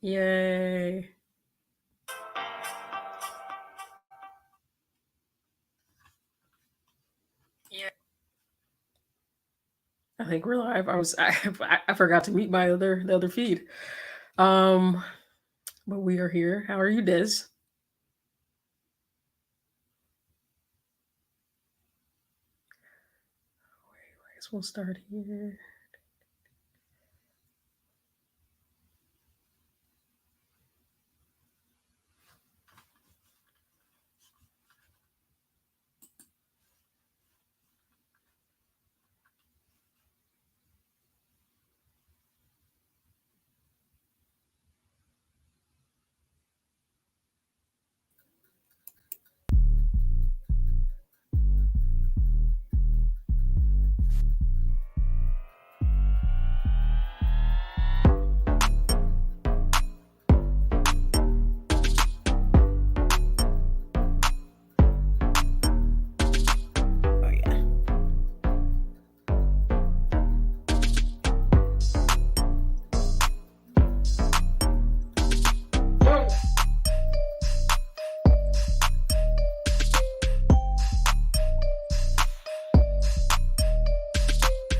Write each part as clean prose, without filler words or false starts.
Yay. I think we're live. I forgot to mute the other feed. Um, but we are here. How are you, Des? I guess we'll start here.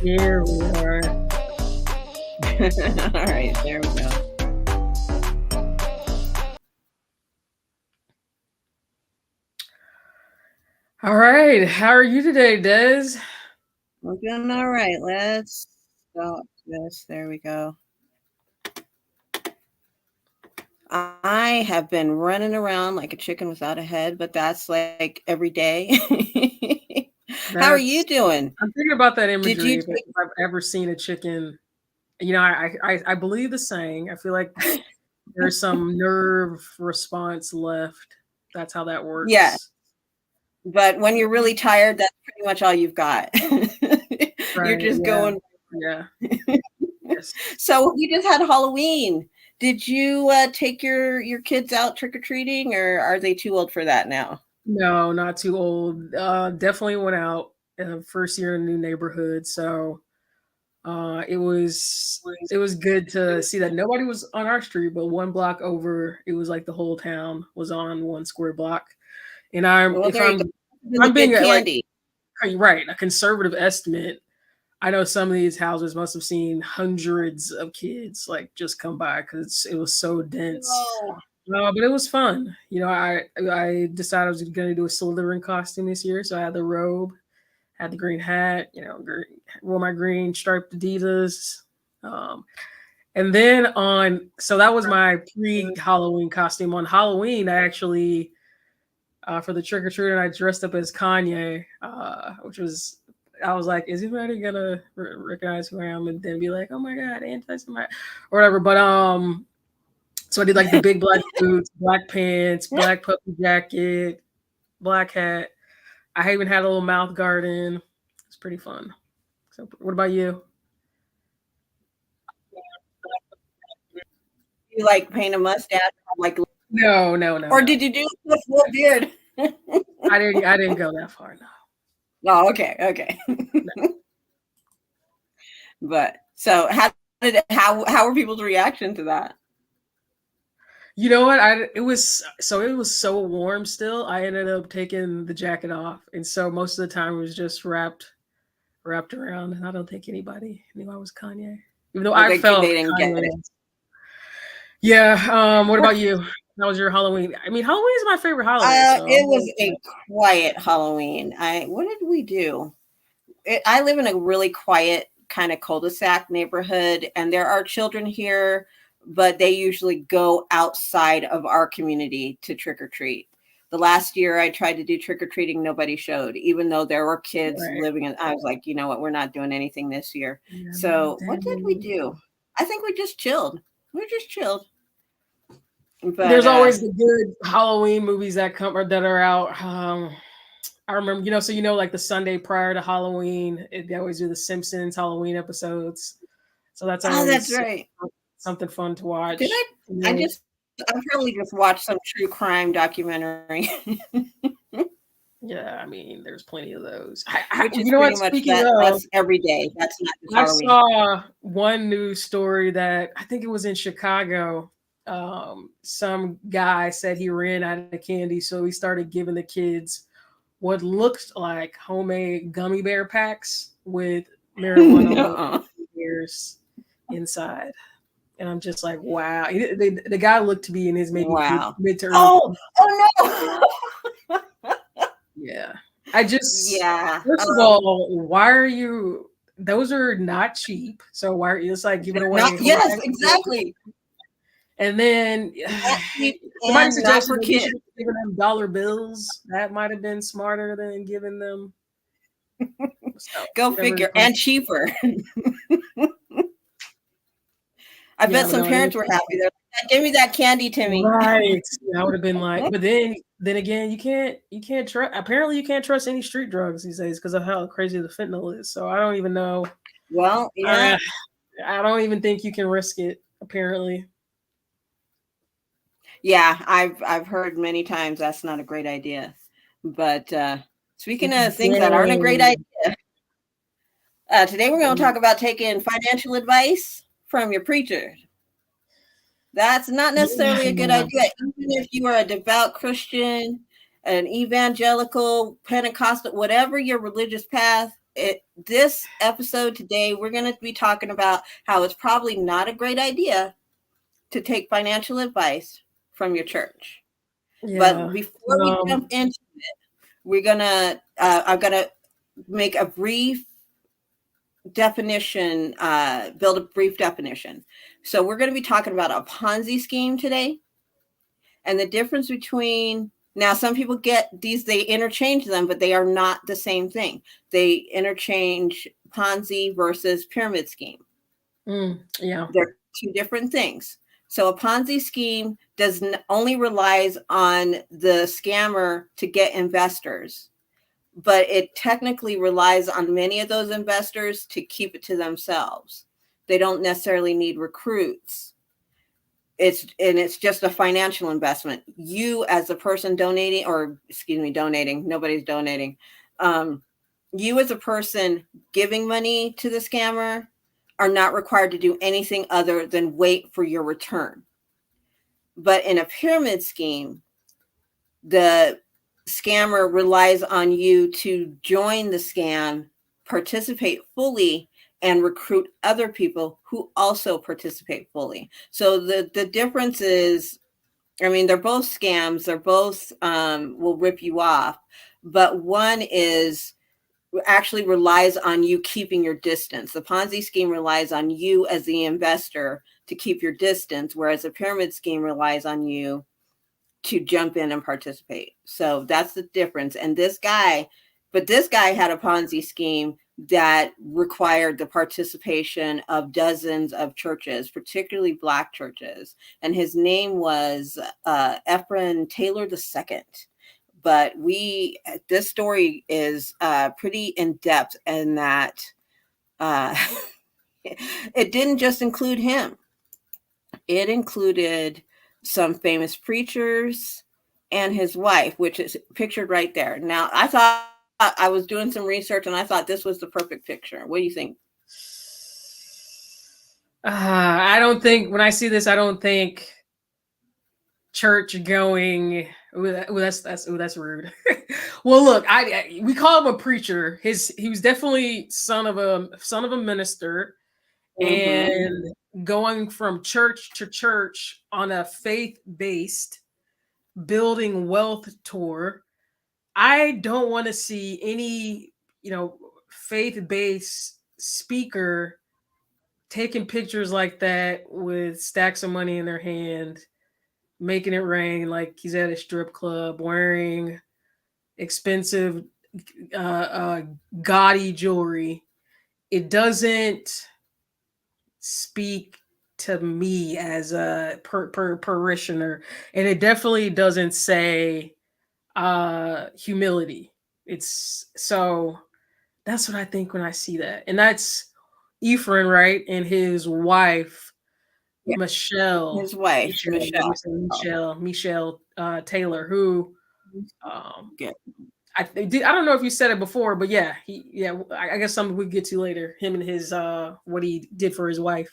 Here we are. All right, there we go. All right. How are you today, Des? We're doing all right. Let's stop this. There we go. I have been running around like a chicken without a head, but that's like every day. How are you doing? I'm thinking about that Did imagery. you If I've ever seen a chicken, I believe the saying. I feel like there's some nerve response left. That's how that Yeah, works. but when you're really tired, that's pretty much all you've got. You're Right. just Yeah. going. Yeah. Yes. So we just had Halloween. Did you take your kids out trick-or-treating, or are they too old for that now? No, not too old. Definitely went out first year in a new neighborhood, so it was good to see that nobody was on our street, but one block over, it was like the whole town was on one square block. And Well, if there you go. I'm The being good like candy. right, a conservative estimate. I know some of these houses must have seen hundreds of kids like just come by because it was so dense. Oh, But it was fun. I decided I was going to do a Slytherin costume this year, so I had the robe, had the green hat, wore my green striped Adidas. Um, and then so that was my pre-Halloween costume. On Halloween, I actually for the trick or treating, I dressed up as Kanye, which was I was like, is anybody gonna recognize who I am and then be like, oh my god, anti-Semite or whatever? But so I did like the big black boots, black pants, black puffy jacket, black hat. I even had a little mouth guard in. It's pretty fun. So, what about you? you like paint a mustache, like, No, no, no, or no. did you do a full beard? I didn't go that far. No. Oh, okay. No. But so how were people's reaction to that? You know what? It was so warm still. I ended up taking the jacket off, and so most of the time it was just wrapped around, and I don't think anybody knew I was Kanye, even though Well, I they felt didn't get Kanye. it. Yeah. What about you? How was your Halloween? I mean, Halloween is my favorite holiday, so It was a quiet Halloween. What did we do? I live in a really quiet kind of cul-de-sac neighborhood, and there are children here, but they usually go outside of our community to trick or treat. The last year I tried to do trick or treating, nobody showed, even though there were kids right. living in. I was like, you know what, we're not doing anything this year. Yeah, So what did we dang. do? I think we just chilled. We just chilled. But There's always the good Halloween movies that come or that are out. I remember, like the Sunday prior to Halloween, they always do the Simpsons Halloween episodes. So that's oh, that's always right. something fun to Did watch. I probably just watched some true crime documentary. Yeah, I mean, there's plenty of those. Which is You know what? pretty much Speaking of, that's every day. That's not just I Halloween. saw one news story that I think it was in Chicago. some guy said he ran out of candy, so he started giving the kids what looked like homemade gummy bear packs with marijuana Uh-uh. bears inside. And I'm just like, wow. The guy looked to be in his maybe Wow. mid to early. Oh no. Yeah. I just, Yeah. first of all, why are you, those are not cheap. So why are you just like giving away Not whole yes, packs of bears? exactly. And then Not cheap somebody and not suggested for that we should kids. have given them dollar bills. That might have been smarter than giving them so Go whatever the figure. price. And cheaper. I Yeah, bet but some no, parents were happy. They're like, give me that candy, Timmy. right. I would have been like, but then again, you can't trust. Apparently, you can't trust any street drugs these days because of how crazy the fentanyl is. So I don't even know. Well, yeah. Uh, I don't even think you can risk it. Apparently, Yeah, I've heard many times that's not a great idea. But speaking of things that aren't a great dang. idea, today we're going to talk about taking financial advice from your preacher. That's not necessarily a good Yeah. idea. Even if you are a devout Christian, an evangelical, Pentecostal, whatever your religious path, this episode today, we're going to be talking about how it's probably not a great idea to take financial advice from your church. But Yeah. before we jump into it, I'm gonna make a brief definition, build a brief definition. So we're going to be talking about a Ponzi scheme today, and the difference between now some people get these, they interchange them, but they are not the same thing. They interchange Ponzi versus pyramid scheme. Yeah. They're two different things. So a Ponzi scheme only relies on the scammer to get investors, but it technically relies on many of those investors to keep it to themselves. They don't necessarily need recruits. It's just a financial investment. You as a person donating, or excuse me, donating, nobody's donating. You as a person giving money to the scammer are not required to do anything other than wait for your return. But in a pyramid scheme, the scammer relies on you to join the scam, participate fully, and recruit other people who also participate fully. So the difference is, I mean, they're both scams. They're both will rip you off, but one is actually relies on you keeping your distance. The Ponzi scheme relies on you as the investor to keep your distance, whereas a pyramid scheme relies on you to jump in and participate. So that's the difference. And this guy had a Ponzi scheme that required the participation of dozens of churches, particularly Black churches. And his name was Ephren Taylor II. But this story is pretty in depth in that it didn't just include him. It included some famous preachers and his wife, which is pictured right there. Now, I thought I was doing some research and I thought this was the perfect picture. What do you think? I don't think when I see this, I don't think church going. That's rude. Well, look, we call him a preacher. He was definitely son of a minister, Mm-hmm. and going from church to church on a faith based building wealth tour. I don't want to see any faith based speaker taking pictures like that with stacks of money in their hand, making it rain like he's at a strip club, wearing expensive, uh, uh, gaudy jewelry. It doesn't speak to me as a parishioner, and it definitely doesn't say humility. It's so that's what I think when I see that, and that's Ephren, right, and his wife Yeah. Michelle, His wife, Michelle, let me Michelle. say Michelle Taylor, who Good. I don't know if you said it before, but yeah, I guess something we get to later. Him and his what he did for his wife.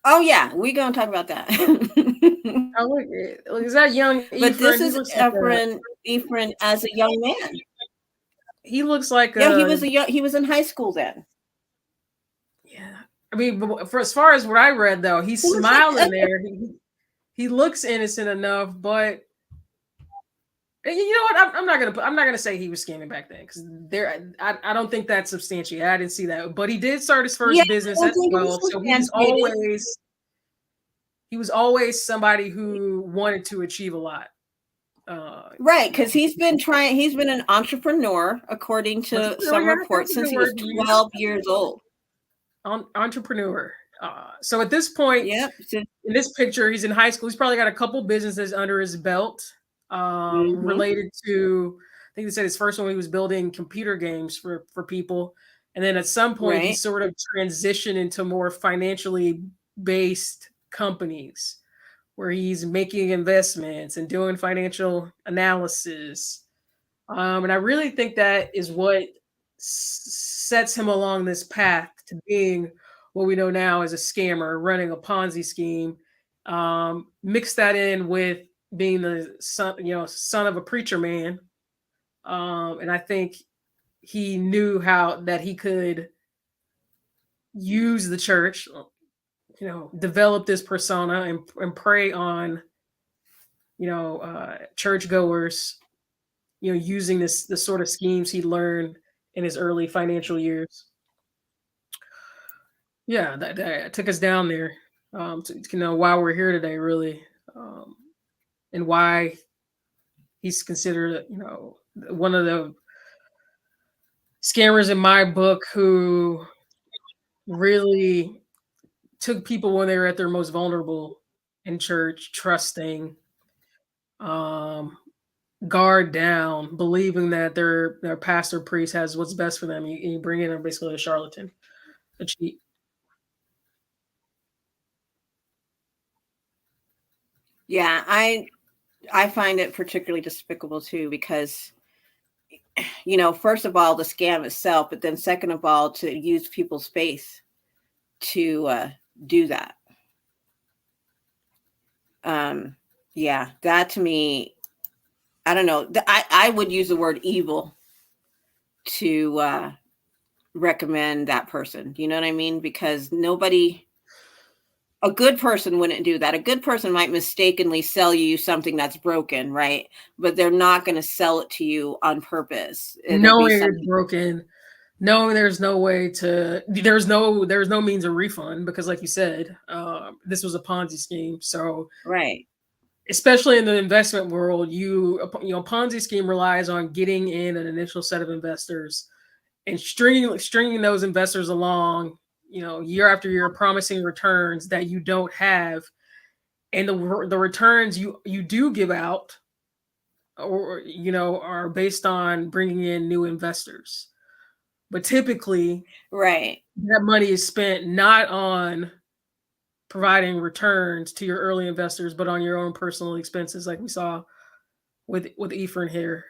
Oh yeah, we gonna talk about that. Oh, look, is that young But this Ephraim? He is looks like a Ephren as a young man. he looks like Yeah, a he was in high school then. yeah. I mean, but for as far as what I read though, he's He looks like smiling there. He looks innocent enough, but you know what? I'm not gonna say he was scamming back then because I don't think that's substantiated. I didn't see that, but he did start his yeah, first I business don't as think it was well. So substantiated. he was always somebody who wanted to achieve a lot. Right, You know, because he's been an entrepreneur, according to entrepreneur. some Yeah, that's reports, a since good he was word to use. 12 years old. Entrepreneur. So at this point, Yep. in this picture, he's in high school. He's probably got a couple businesses under his belt, Hmm. related to. I think they said his first one he was building computer games for people, and then at some point he Right. sort of transitioned into more financially based companies where he's making investments and doing financial analysis. And I really think that is what sets him along this path to being what we know now as a scammer, running a Ponzi scheme. Mix that in with being the son of a preacher man, and I think he knew how that he could use the church, develop this persona and prey on churchgoers, using the sort of schemes he learned in his early financial years. Yeah, that took us down there, to know why we're here today, really, um, and why he's considered, one of the scammers in my book who really took people when they were at their most vulnerable in church, trusting, um, guard down, believing that their pastor priest has what's best for them. You bring in basically a charlatan, a cheat. Yeah, I find it particularly despicable too because first of all, the scam itself, but then second of all, to use people's faith to do that. Um, yeah, that to me, I don't know. I would use the word evil to recommend that person. You know what I mean? Because a good person wouldn't do that. A good person might mistakenly sell you something that's broken, right? But they're not going to sell it to you on purpose. It'll be Knowing it's something. broken, knowing there's no means of refund because, like you said, this was a Ponzi scheme. So, Right. especially in the investment world, Ponzi scheme relies on getting in an initial set of investors and stringing those investors along, year after year, promising returns that you don't have, and the returns you do give out, or are based on bringing in new investors. But typically, Right. that money is spent not on providing returns to your early investors, but on your own personal expenses, like we saw with Ephraim here.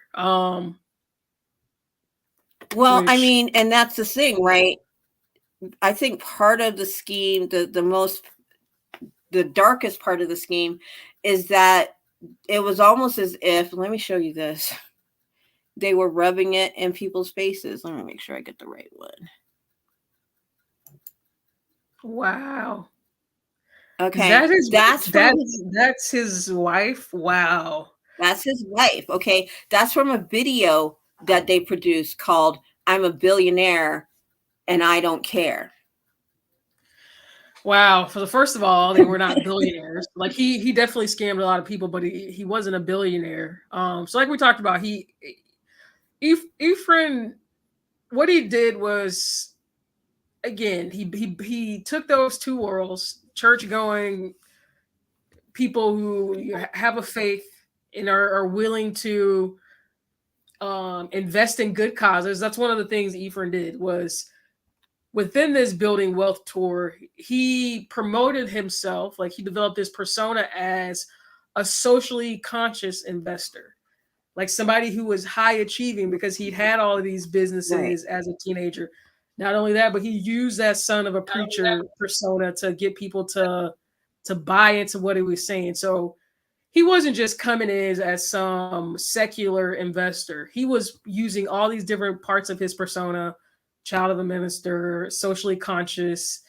Well, I Which mean, and that's the thing, right? I think part of the scheme, the darkest part of the scheme is that it was almost as if, let me show you this. They were rubbing it in people's faces. Let me make sure I get the right one. wow, is Okay. that his that's his wife? Wow. That's his wife. Okay. That's from a video that they produced called I'm a Billionaire and I Don't Care. Wow. For the first of all, they were not billionaires. Like he definitely scammed a lot of people, but he wasn't a billionaire. So like we talked about, Ephraim, what he did was, again, he took those two worlds, church going people who have a faith and are willing to, invest in good causes. That's one of the things Ephraim did was within this building wealth tour, he promoted himself, like he developed this persona as a socially conscious investor, like somebody who was high achieving because he'd had all of these Right. businesses as a teenager. Not only that, but he used that son of a preacher persona to get people to buy into what he was saying. So he wasn't just coming in as some secular investor. He was using all these different parts of his persona, child of a minister, socially conscious,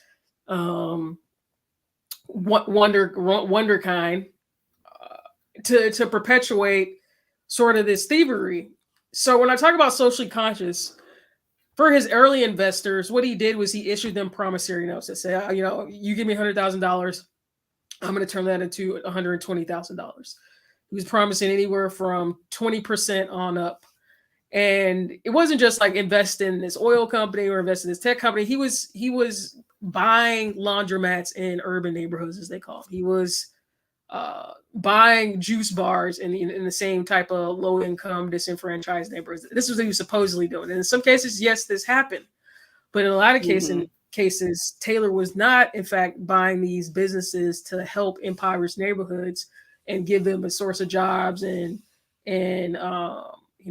um, wonder kind, to perpetuate sort of this thievery. So when I talk about socially conscious, for his early investors, what he did was he issued them promissory notes that say, you give me $100,000, I'm going to turn that into $120,000. He was promising anywhere from 20% on up. And it wasn't just like invest in this oil company or invest in this tech company. He was buying laundromats in urban neighborhoods, as they call it. He was buying juice bars in the same type of low income, disenfranchised neighborhoods. This was what he was supposedly doing. And in some cases, yes, this happened. But in a lot of cases, Taylor was not, in fact, buying these businesses to help impoverished neighborhoods and give them a source of jobs and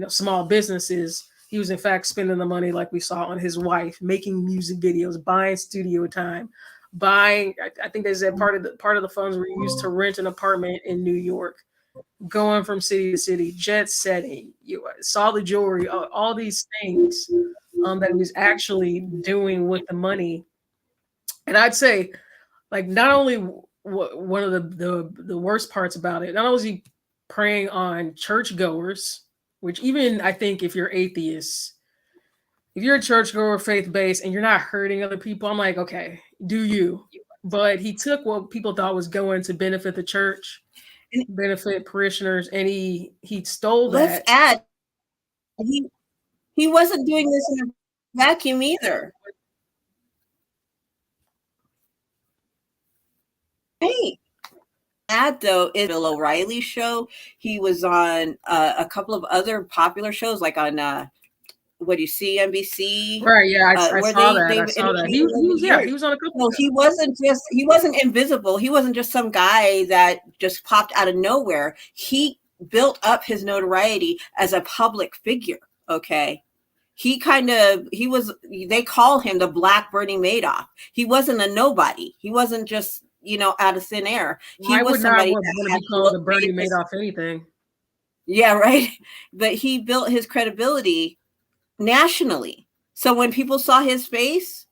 small businesses. He was, in fact, spending the money, like we saw, on his wife, making music videos, buying studio time, buying. I think they said part of the funds were used to rent an apartment in New York, going from city to city, jet setting. You saw the jewelry, all these things that he was actually doing with the money. And I'd say, like, not only one of the worst parts about it, not only is he preying on churchgoers, which even I think if you're atheist, if you're a churchgoer, faith-based, and you're not hurting other people, I'm like, okay, do you? But he took what people thought was going to benefit the church, benefit parishioners, and he stole that. Let's add, he wasn't doing this in a vacuum either. Hey, add though is Bill O'Reilly's show. He was on a couple of other popular shows, like on what do you see, NBC? Right, yeah, I saw that. I saw that. He was on a couple. No, he wasn't invisible. He wasn't just some guy that just popped out of nowhere. He built up his notoriety as a public figure. Okay. They call him the Black Bernie Madoff. He wasn't a nobody. He wasn't just, out of thin air. He was somebody that had called the Bernie Madoff anything. Yeah, right. But he built his credibility nationally. So when people saw his face,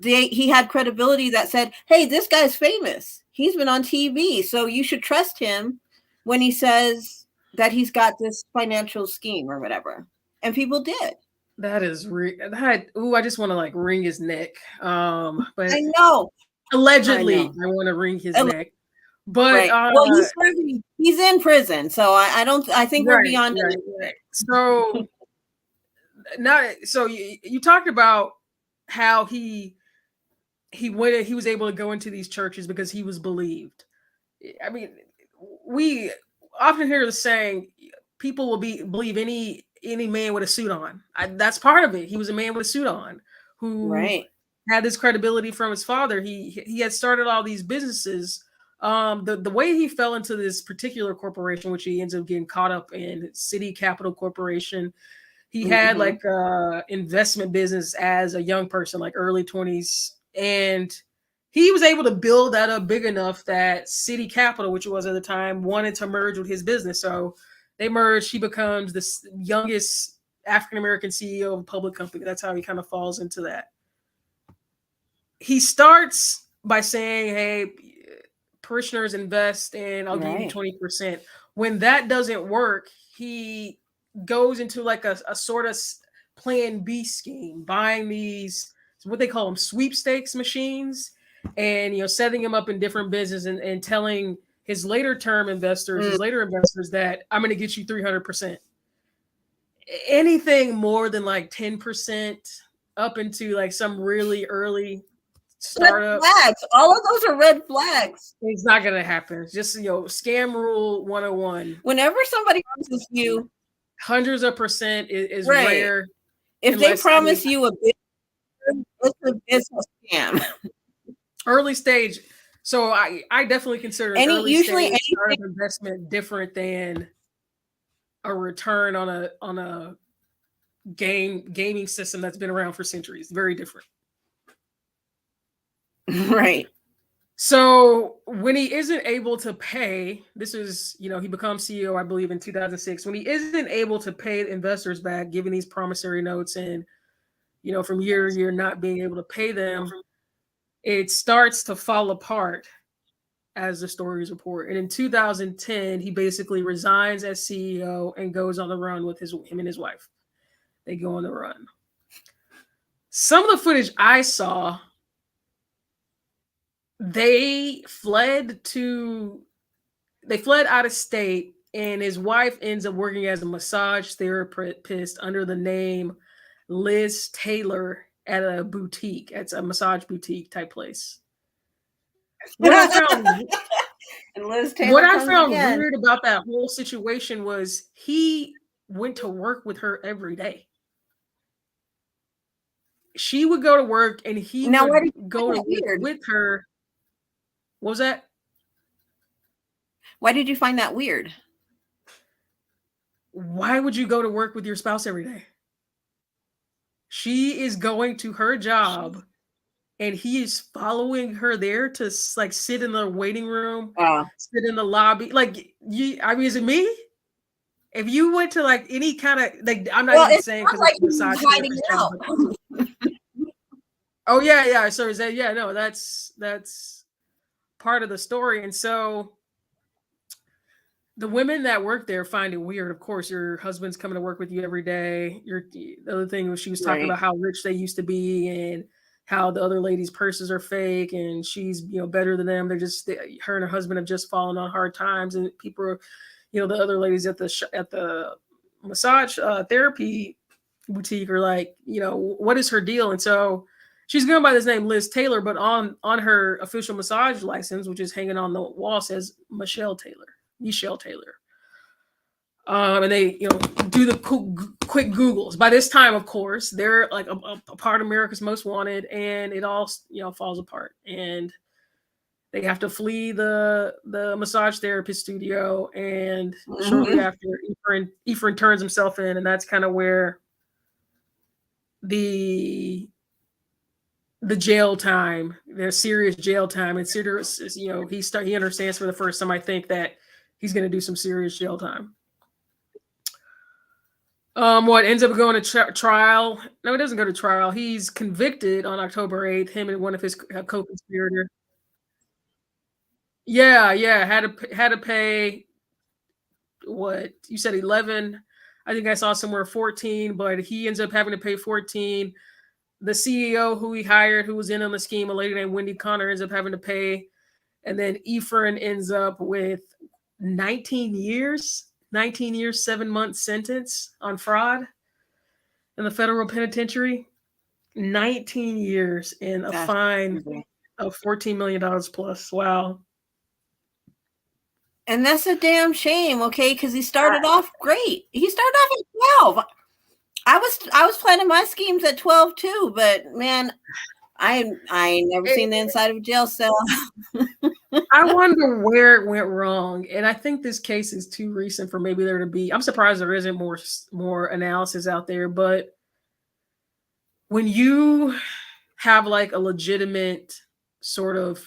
he had credibility that said, hey, this guy's famous. He's been on TV. So you should trust him when he says that he's got this financial scheme or whatever. And people did. That is I just want to like wring his neck. But I know. Allegedly, I want to wring his neck. But right. Well, he's in prison, so I think we're beyond it. Right. So you talked about how he was able to go into these churches because he was believed. I mean, we often hear the saying, people will believe any man with a suit on. That's part of it. He was a man with a suit on who had this credibility from his father. He had started all these businesses. The way he fell into this particular corporation, which he ends up getting caught up in, City Capital Corporation. He had like investment business as a young person, like early 20s. And he was able to build that up big enough that City Capital, which it was at the time, wanted to merge with his business. So they merged. He becomes the youngest African-American CEO of a public company. That's how he kind of falls into that. He starts by saying, hey, parishioners invest and I'll give you 20%. When that doesn't work, he goes into like a sort of plan B scheme, buying these, what they call them, sweepstakes machines, and setting them up in different businesses and telling his later investors that I'm going to get you 300%. Anything more than like 10% up into like some really early startup. Red flags. All of those are red flags. It's not going to happen. It's just, scam rule 101. Whenever somebody promises you hundreds of percent is rare. If they promise you a business, it's a business scam. Early stage. So I definitely consider early stage startup investment different than a return on a gaming system that's been around for centuries. Very different. Right. So when he isn't able to pay, this is, he becomes CEO, I believe, in 2006. When he isn't able to pay investors back, giving these promissory notes and, from year to year not being able to pay them, it starts to fall apart, as the stories report. And in 2010, he basically resigns as CEO and goes on the run with him and his wife. They go on the run. Some of the footage I saw, they fled out of state, and his wife ends up working as a massage therapist under the name Liz Taylor at a boutique. It's a massage boutique type place. What I found and Liz Taylor weird about that whole situation was he went to work with her every day. She would go to work and he would go to work with her. What was that? Why did you find that weird? Why would you go to work with your spouse every day? She is going to her job and he is following her there to like sit in the waiting room, sit in the lobby. Like, is it me? If you went to like any kind of like, I'm not even saying because it's like hiding out. Oh yeah. So is that no? That's part of the story, and so the women that work there find it weird. Of course, your husband's coming to work with you every day. The other thing was she was talking about how rich they used to be and how the other ladies' purses are fake, and she's better than them. They're just her and her husband have just fallen on hard times, and people are, the other ladies at the massage therapy boutique are like, what is her deal? And so she's going by this name Liz Taylor, but on her official massage license, which is hanging on the wall, says Michelle Taylor. And they do the quick Googles. By this time, of course, they're like a part of America's Most Wanted, and it all falls apart, and they have to flee the massage therapist studio. And shortly after, Ephren turns himself in, and that's kind of where the jail time, the serious jail time, and serious, he understands for the first time, I think, that he's going to do some serious jail time. What ends up going to trial? No, it doesn't go to trial. He's convicted on October 8th. Him and one of his co-conspirators. Yeah, had to pay. What you said, 11? I think I saw somewhere 14, but he ends up having to pay 14. The CEO who he hired, who was in on the scheme, a lady named Wendy Connor, ends up having to pay, and then Ephren ends up with 19 years, 7-month sentence on fraud in the federal penitentiary. 19 years and a fine of $14 million plus. Wow. And that's a damn shame, okay? Because he started off great. He started off at 12. I was planning my schemes at 12 too, but man, I ain't never seen the inside of a jail cell. I wonder where it went wrong, and I think this case is too recent for maybe there to be. I'm surprised there isn't more analysis out there. But when you have like a legitimate sort of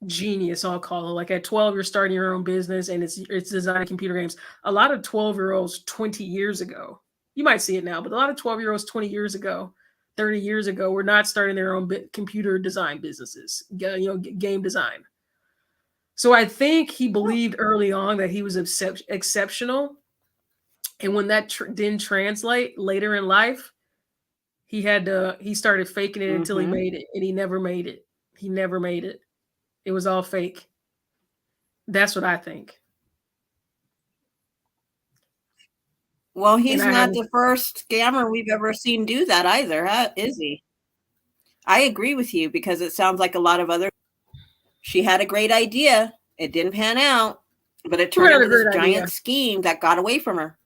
genius, I'll call it, like at 12 you're starting your own business and it's designing computer games. A lot of 12-year-olds 20 years ago, you might see it now, but a lot of 12-year-olds 20 years ago, 30 years ago, were not starting their own computer design businesses, game design. So I think he believed early on that he was exceptional, and when that didn't translate later in life, he started faking it until he made it, and he never made it. It was all fake. That's what I think. Well, he's not the first scammer we've ever seen do that either, huh? Is he? I agree with you, because it sounds like a lot of other. She had a great idea. It didn't pan out, but it turned into this giant scheme that got away from her.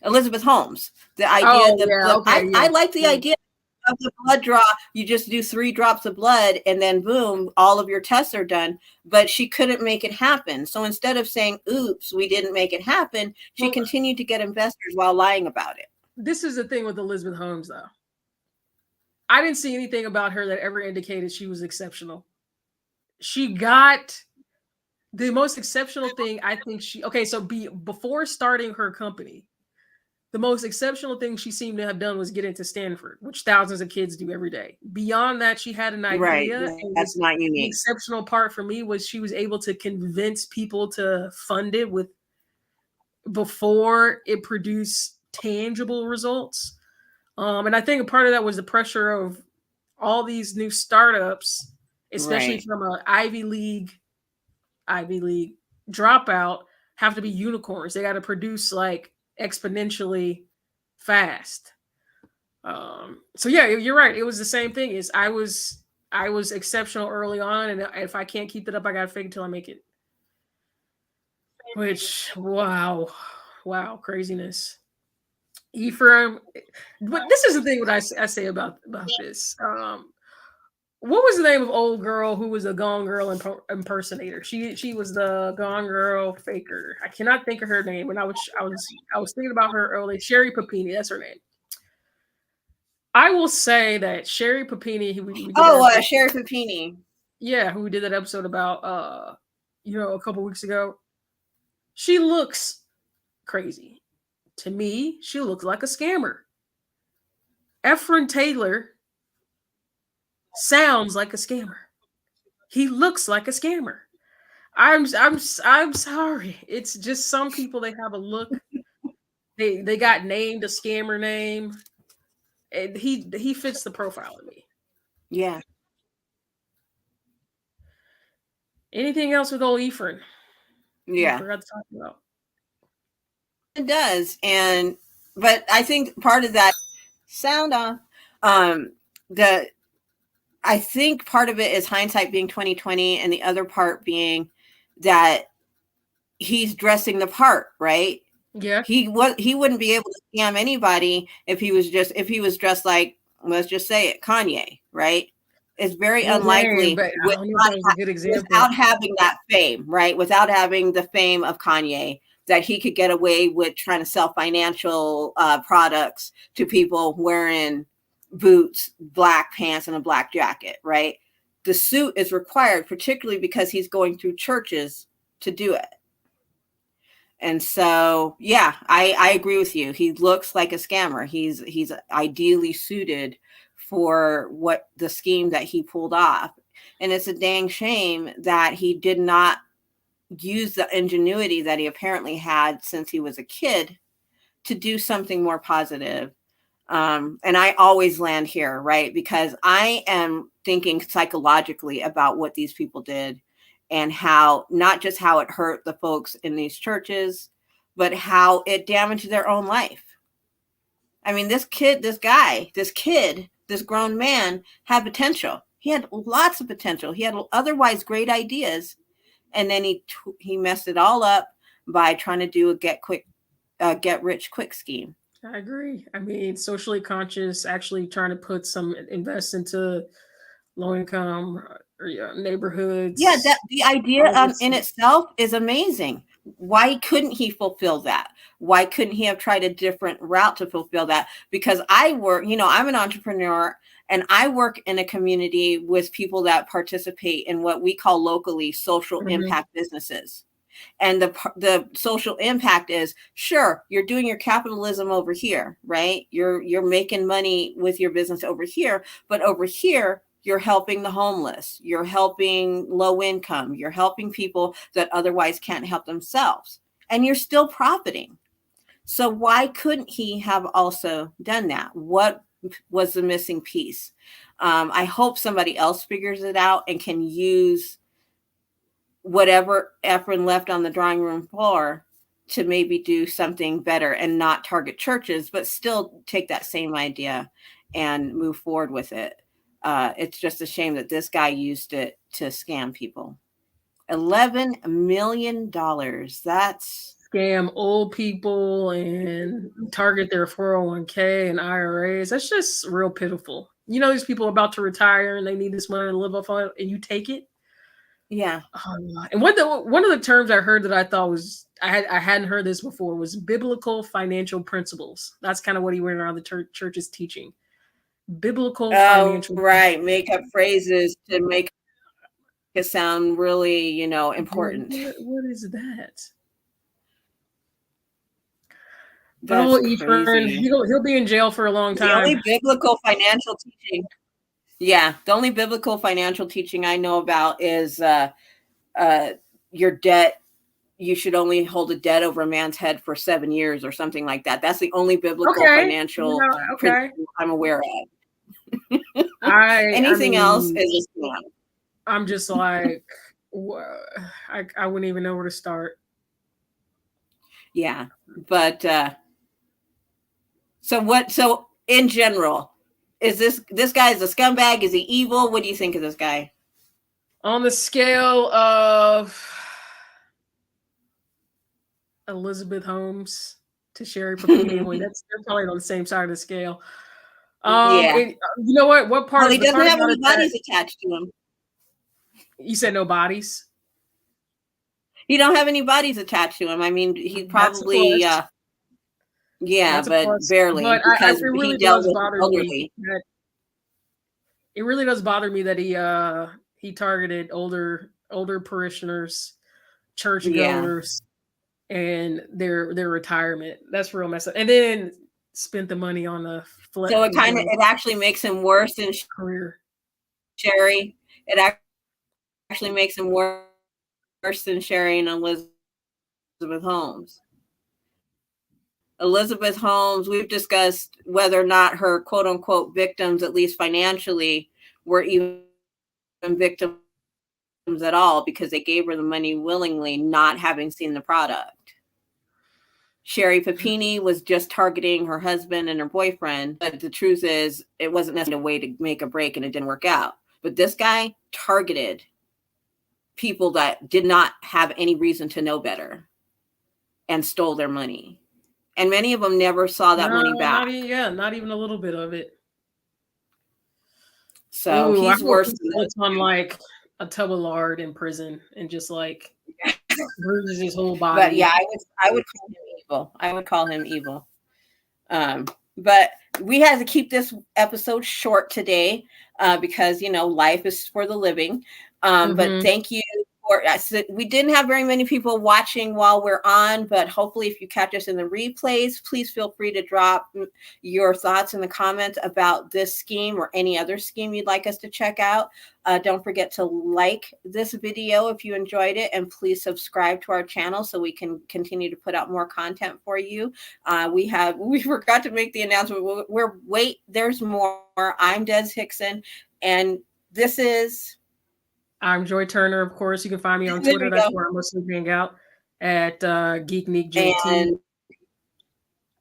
Elizabeth Holmes. The idea I like the idea of the blood draw. You just do 3 drops of blood and then boom, all of your tests are done. But she couldn't make it happen. So instead of saying, oops, we didn't make it happen, she continued to get investors while lying about it. this is the thing with Elizabeth Holmes, though. I didn't see anything about her that ever indicated she was exceptional. She got the most exceptional thing I think okay, so before starting her company, the most exceptional thing she seemed to have done was get into Stanford, which thousands of kids do every day. Beyond that, she had an Right. idea. And That's not the unique. exceptional part for me was she was able to convince people to fund it with before it produced tangible results. And I think a part of that was the pressure of all these new startups, especially Right. from an Ivy League dropout, have to be unicorns. They got to produce like exponentially fast. So yeah, you're right. It was the same thing. Is I was exceptional early on, and if I can't keep it up, I gotta fake it till I make it. Which wow, craziness. Ephraim, but this is the thing. What I say about this. What was the name of old girl who was a Gone Girl impersonator? She was the Gone Girl faker. I cannot think of her name, and I was thinking about her earlier. Sherry Papini, that's her name. I will say that Sherry Papini, we did that episode. Sheriff Papini. Yeah, who we did that episode about a couple weeks ago. She looks crazy. To me, she looks like a scammer. Ephren Taylor sounds like a scammer. He looks like a scammer. I'm sorry. It's just some people, they have a look. They got named a scammer name. And he fits the profile of me. Yeah. Anything else with old Ephraim? We Yeah. forgot to talk about. It does. But I think part of that sound off. The I think part of it is hindsight being 2020, and the other part being that he's dressing the part, right? Yeah. He wouldn't be able to scam anybody if he was dressed like, let's just say it, Kanye, right? It's very unlikely But I don't know if that was a good example. without having that fame, right? Without having the fame of Kanye, that he could get away with trying to sell financial products to people wearing boots, black pants, and a black jacket, right? The suit is required, particularly because he's going through churches to do it. And so, yeah, I agree with you. He looks like a scammer. He's ideally suited for what the scheme that he pulled off. And it's a dang shame that he did not use the ingenuity that he apparently had since he was a kid to do something more positive. And I always land here, right? Because I am thinking psychologically about what these people did and how, not just how it hurt the folks in these churches, but how it damaged their own life. I mean, this grown man had potential. He had lots of potential. He had otherwise great ideas. And then he messed it all up by trying to do a get rich quick scheme. I agree. I mean, socially conscious, actually trying to invest into low income neighborhoods. Yeah, that the idea in itself is amazing. Why couldn't he fulfill that? Why couldn't he have tried a different route to fulfill that? Because I'm an entrepreneur, and I work in a community with people that participate in what we call locally social impact businesses. And the social impact is, sure, you're doing your capitalism over here, right? You're making money with your business over here, but over here, you're helping the homeless, you're helping low income, you're helping people that otherwise can't help themselves, and you're still profiting. So why couldn't he have also done that? What was the missing piece? I hope somebody else figures it out and can use whatever Ephren left on the drawing room floor to maybe do something better and not target churches, but still take that same idea and move forward with it. It's just a shame that this guy used it to scam people. $11 million. That's scam old people and target their 401k and IRAs. That's just real pitiful. You know, these people are about to retire and they need this money to live off on, and you take it. Yeah. And one of the terms I heard that I thought was I hadn't heard this before was biblical financial principles. That's kind of what he went around the church is teaching. Biblical Oh, financial right. Make up phrases to make it sound really, important. What is that? But That's old Ephren, crazy. he'll be in jail for a long The only time. biblical financial teaching. Yeah, the only biblical financial teaching I know about is your debt. You should only hold a debt over a man's head for 7 years or something like that. That's the only biblical Okay. financial Okay. principle I'm aware of. I Anything else mean, is a scam. I'm just like, I wouldn't even know where to start. Yeah, but so in general, is this guy is a scumbag? Is he evil? What do you think of this guy? On the scale of Elizabeth Holmes to Sherry Papini, they're probably on the same side of the scale. Yeah. You know what? What part? Well, he doesn't have any bodies that, attached to him. You said no bodies? He don't have any bodies attached to him. I mean, he probably yeah, but barely, but because it really he dealt does with bother elderly. me. It really does bother me that he targeted older parishioners, churchgoers, and their retirement. That's real messed up. And then spent the money on the flip. So it actually makes him worse than career. Sherry. It actually makes him worse than Sherry and Elizabeth Holmes. Elizabeth Holmes, we've discussed whether or not her quote unquote victims, at least financially, were even victims at all because they gave her the money willingly, not having seen the product. Sherry Papini was just targeting her husband and her boyfriend, but the truth is it wasn't necessarily a way to make a break and it didn't work out. But this guy targeted people that did not have any reason to know better and stole their money. And many of them never saw that money back. Not even a little bit of it. So he's worse than on like a tub of lard in prison and just like bruises his whole body. But yeah, I would call him evil. I would call him evil. But we had to keep this episode short today because life is for the living. But thank you. We didn't have very many people watching while we're on, but hopefully if you catch us in the replays, please feel free to drop your thoughts in the comments about this scheme or any other scheme you'd like us to check out. Don't forget to like this video if you enjoyed it, and please subscribe to our channel so we can continue to put out more content for you. We forgot to make the announcement. Wait, there's more. I'm Des Hickson, and this is... I'm Joy Turner, of course. You can find me on Twitter. That's where I mostly hang out at GeekNickJT.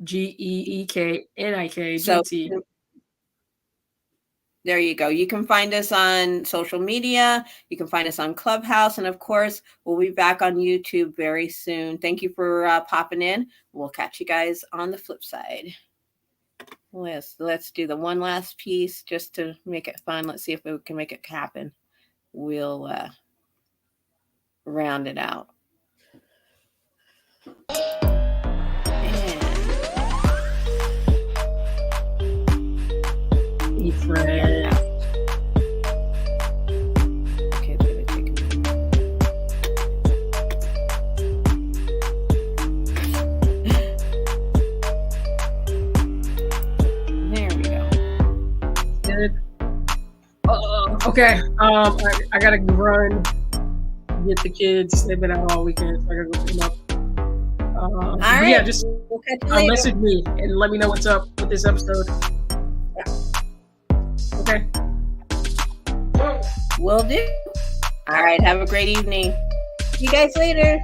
GeekNickJT. So there you go. You can find us on social media. You can find us on Clubhouse. And of course, we'll be back on YouTube very soon. Thank you for popping in. We'll catch you guys on the flip side. Let's do the one last piece just to make it fun. Let's see if we can make it happen. We'll round it out. Ephren. Okay, it's gonna take a minute. There we go. Good. Okay. I gotta run, get the kids. They've been out all weekend, so I gotta go pick them up. All right. Yeah, just message me and let me know what's up with this episode. Yeah. Okay. Will do. All right. Have a great evening. See you guys later.